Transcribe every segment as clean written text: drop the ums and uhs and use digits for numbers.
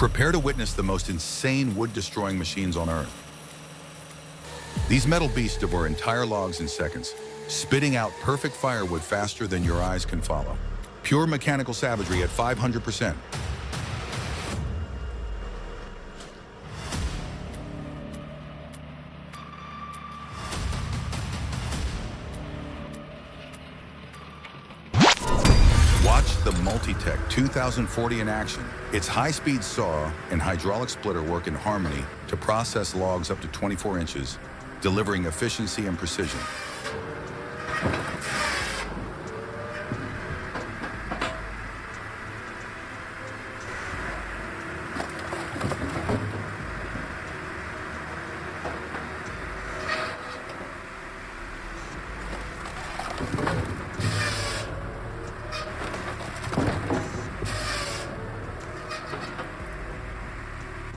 Prepare to witness the most insane wood-destroying machines on Earth. These metal beasts devour entire logs in seconds, spitting out perfect firewood faster than your eyes can follow. Pure mechanical savagery at 500%. Watch the Multitech 2040 in action. Its high-speed saw and hydraulic splitter work in harmony to process logs up to 24 inches, delivering efficiency and precision.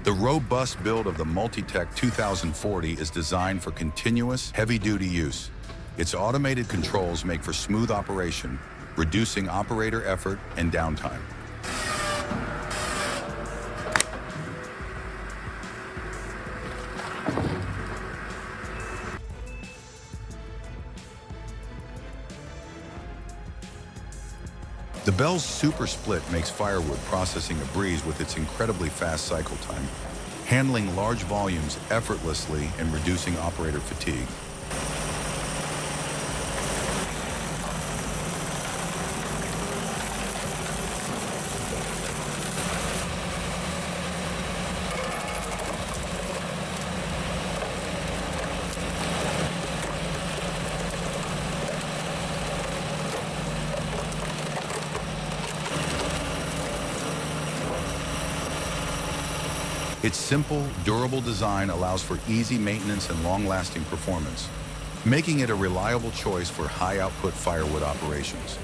The robust build of the Multitech 2040 is designed for continuous, heavy-duty use. Its automated controls make for smooth operation, reducing operator effort and downtime. The Bell's Super Split makes firewood processing a breeze with its incredibly fast cycle time, handling large volumes effortlessly and reducing operator fatigue. Its simple, durable design allows for easy maintenance and long-lasting performance, making it a reliable choice for high-output firewood operations.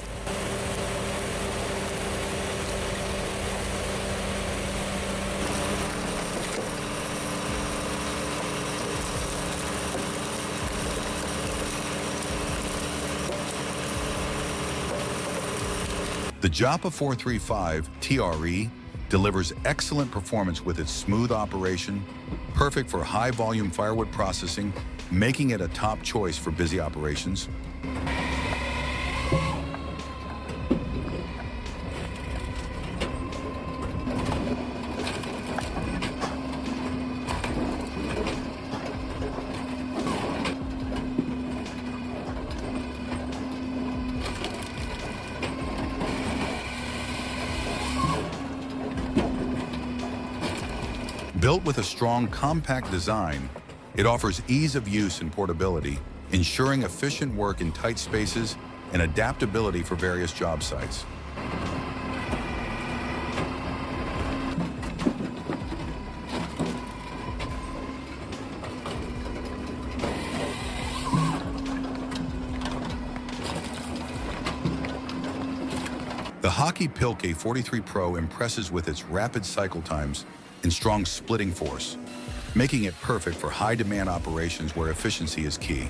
The Joppa 435 TRE delivers excellent performance with its smooth operation, perfect for high-volume firewood processing, making it a top choice for busy operations. Built with a strong, compact design, it offers ease of use and portability, ensuring efficient work in tight spaces and adaptability for various job sites. The Hockey Pilke 43 Pro impresses with its rapid cycle times and strong splitting force, making it perfect for high-demand operations where efficiency is key.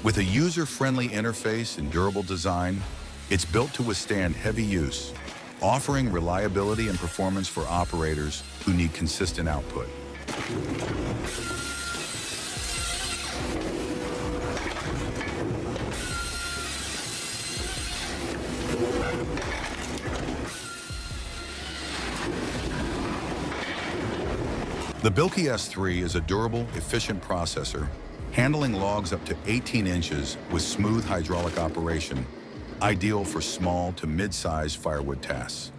With a user-friendly interface and durable design, it's built to withstand heavy use, offering reliability and performance for operators who need consistent output. The Bilke S3 is a durable, efficient processor, handling logs up to 18 inches with smooth hydraulic operation, ideal for small to mid-sized firewood tasks.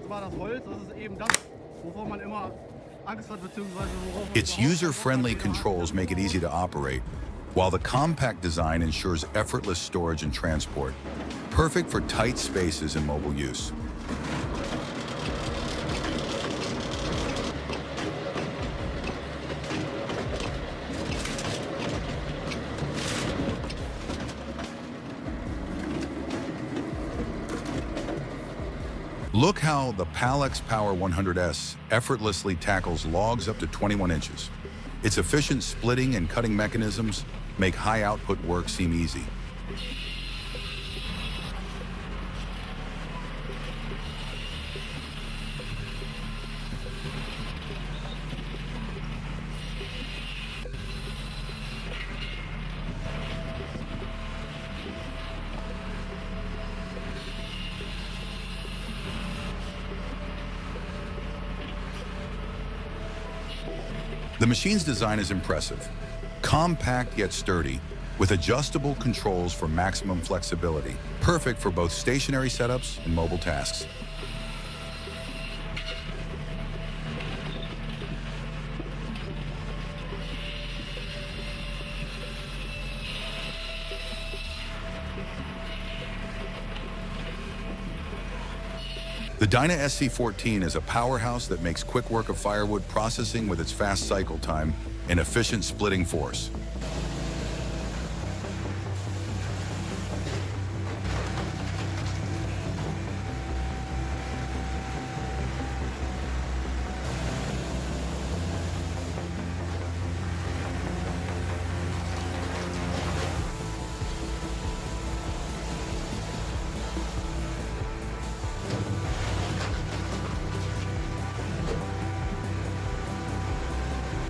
Das Holz, das ist eben das, wovon man immer Its user-friendly controls make it easy to operate, while the compact design ensures effortless storage and transport, perfect for tight spaces and mobile use. Look how the Palex Power 100S effortlessly tackles logs up to 21 inches. Its efficient splitting and cutting mechanisms make high-output work seem easy. The machine's design is impressive, compact yet sturdy, with adjustable controls for maximum flexibility, perfect for both stationary setups and mobile tasks. The Dyna SC14 is a powerhouse that makes quick work of firewood processing with its fast cycle time and efficient splitting force.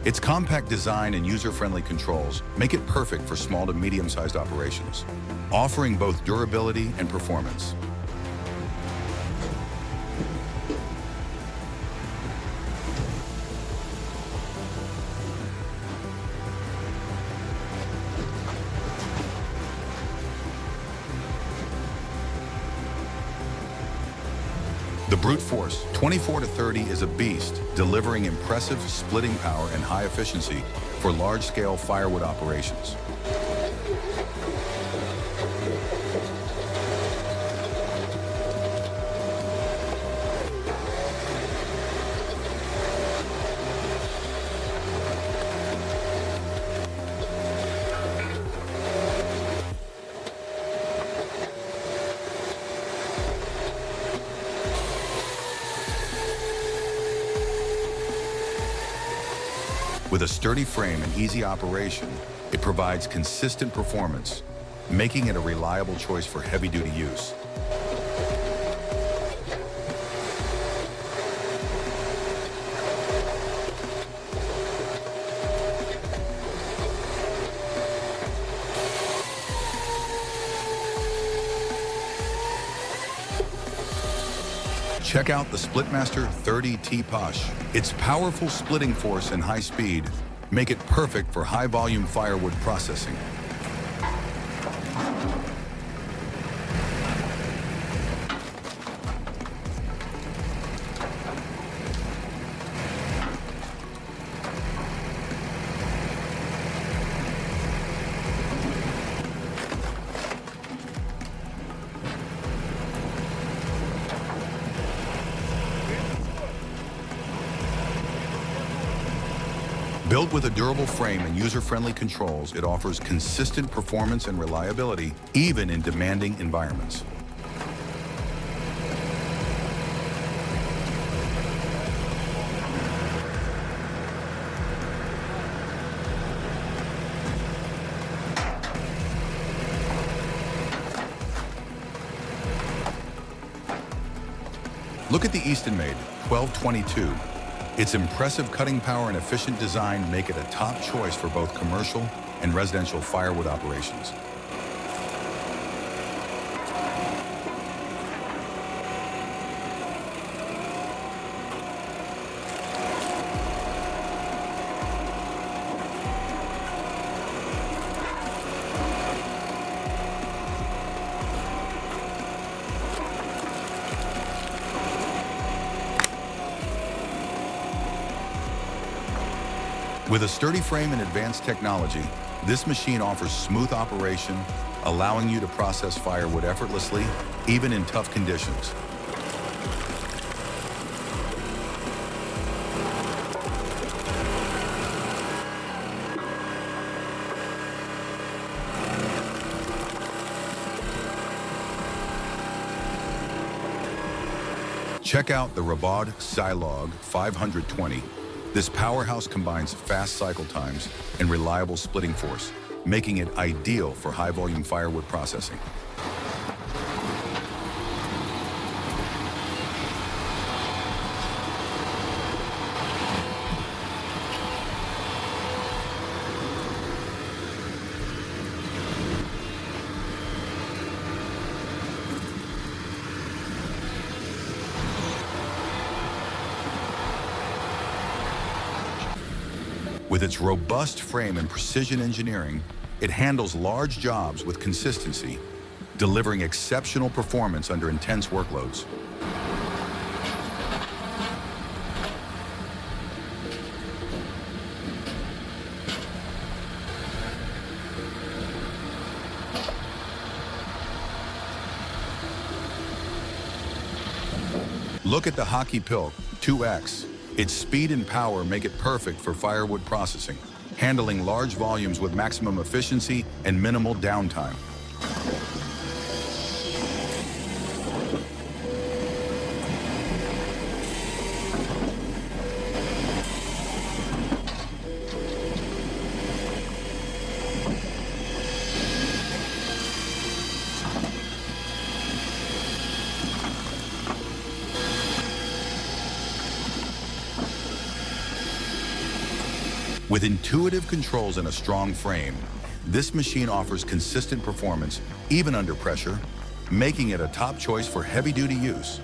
Its compact design and user-friendly controls make it perfect for small to medium-sized operations, offering both durability and performance. The brute force 24 to 30 is a beast, delivering impressive splitting power and high efficiency for large-scale firewood operations. With a sturdy frame and easy operation, it provides consistent performance, making it a reliable choice for heavy-duty use. Check out the Splitmaster 30T Posh. Its powerful splitting force and high speed make it perfect for high-volume firewood processing. Built with a durable frame and user-friendly controls, it offers consistent performance and reliability, even in demanding environments. Look at the Easton-made 1222. Its impressive cutting power and efficient design make it a top choice for both commercial and residential firewood operations. With a sturdy frame and advanced technology, this machine offers smooth operation, allowing you to process firewood effortlessly, even in tough conditions. Check out the Robod Silog 520. This powerhouse combines fast cycle times and reliable splitting force, making it ideal for high-volume firewood processing. With its robust frame and precision engineering, it handles large jobs with consistency, delivering exceptional performance under intense workloads. Look at the Hockey Pilk 2X. Its speed and power make it perfect for firewood processing, handling large volumes with maximum efficiency and minimal downtime. With intuitive controls and a strong frame, this machine offers consistent performance even under pressure, making it a top choice for heavy-duty use.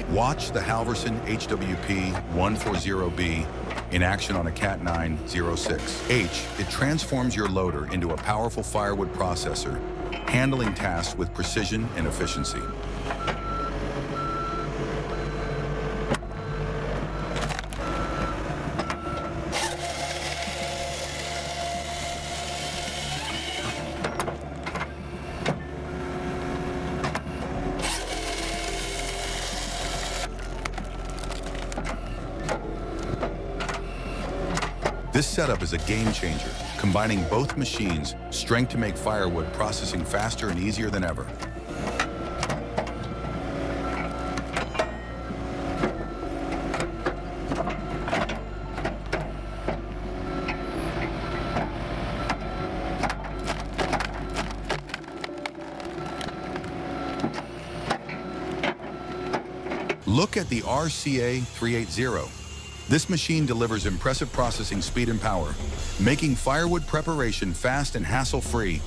Watch the Halverson HWP 140B in action on a Cat 906H. It transforms your loader into a powerful firewood processor, handling tasks with precision and efficiency. This setup is a game changer, combining both machines' strength to make firewood processing faster and easier than ever. Look at the RCA 380. This machine delivers impressive processing speed and power, making firewood preparation fast and hassle-free.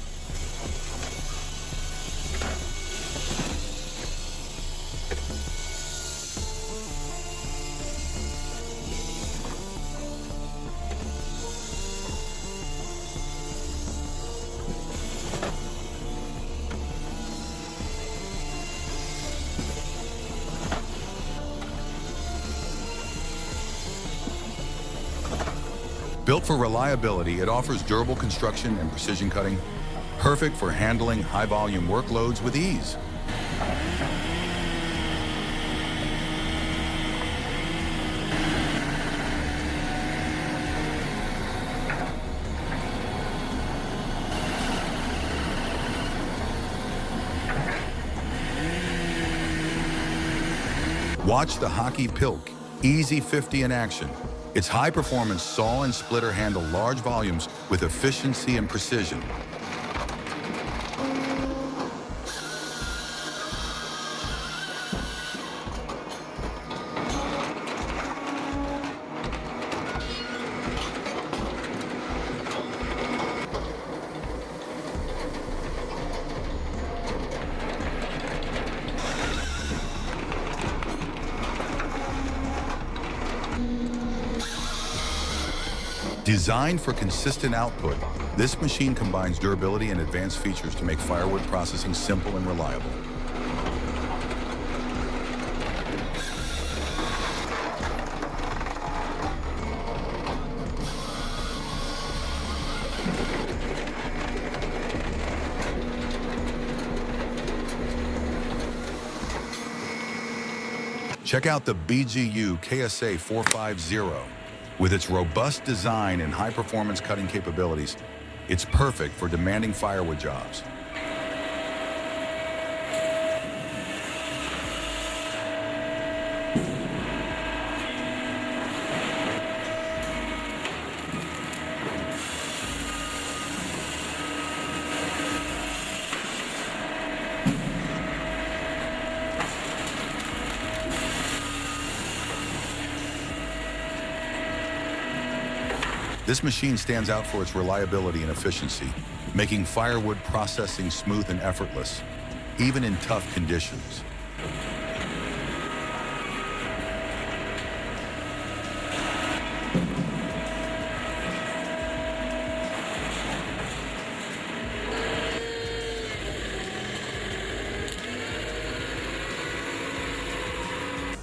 Built for reliability, it offers durable construction and precision cutting, perfect for handling high-volume workloads with ease. Watch the Hockey Pilk Easy 50 in action. Its high-performance saw and splitter handle large volumes with efficiency and precision. Designed for consistent output, this machine combines durability and advanced features to make firewood processing simple and reliable. Check out the BGU KSA 450. With its robust design and high-performance cutting capabilities, it's perfect for demanding firewood jobs. This machine stands out for its reliability and efficiency, making firewood processing smooth and effortless, even in tough conditions.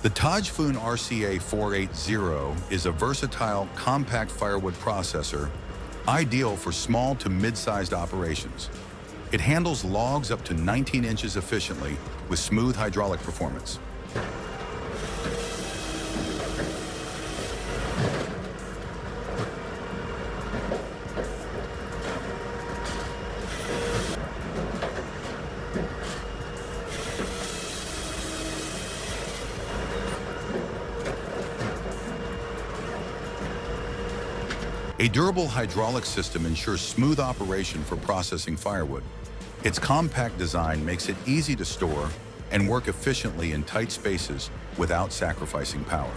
The Tajfun RCA 480 is a versatile, compact firewood processor, ideal for small to mid-sized operations. It handles logs up to 19 inches efficiently with smooth hydraulic performance. A durable hydraulic system ensures smooth operation for processing firewood. Its compact design makes it easy to store and work efficiently in tight spaces without sacrificing power.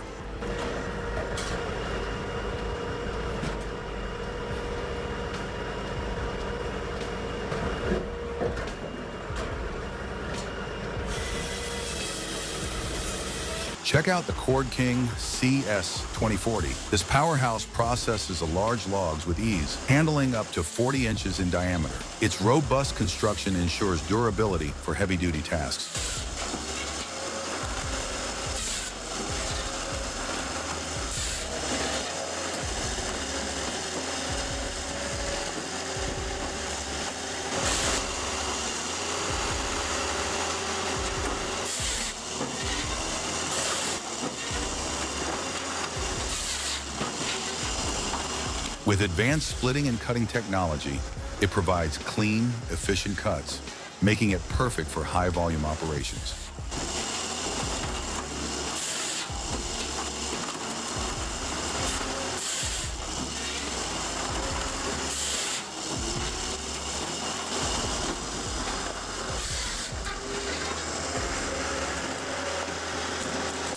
Check out the Cord King CS2040. This powerhouse processes large logs with ease, handling up to 40 inches in diameter. Its robust construction ensures durability for heavy-duty tasks. With advanced splitting and cutting technology, it provides clean, efficient cuts, making it perfect for high-volume operations.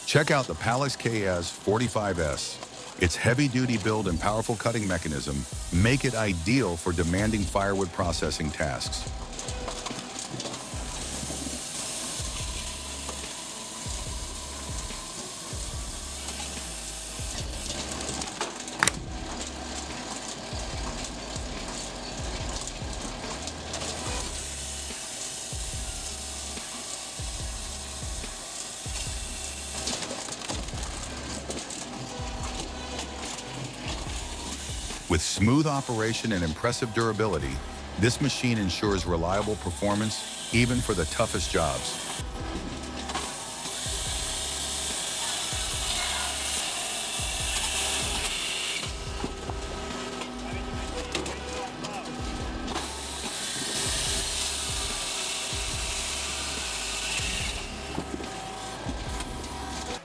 Check out the Palix KS 45S. Its heavy-duty build and powerful cutting mechanism make it ideal for demanding firewood processing tasks. With smooth operation and impressive durability, this machine ensures reliable performance even for the toughest jobs.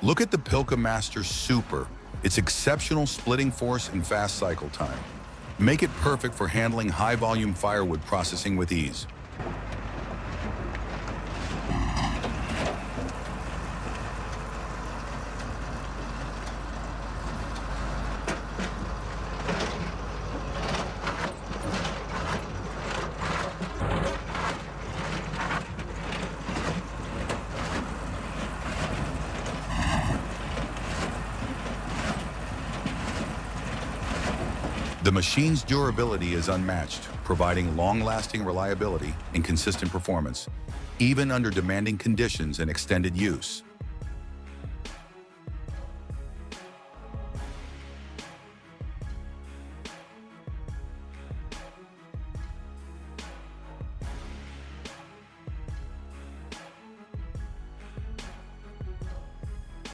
Look at the Pilka Master Super. Its exceptional splitting force and fast cycle time make it perfect for handling high-volume firewood processing with ease. The machine's durability is unmatched, providing long-lasting reliability and consistent performance, even under demanding conditions and extended use.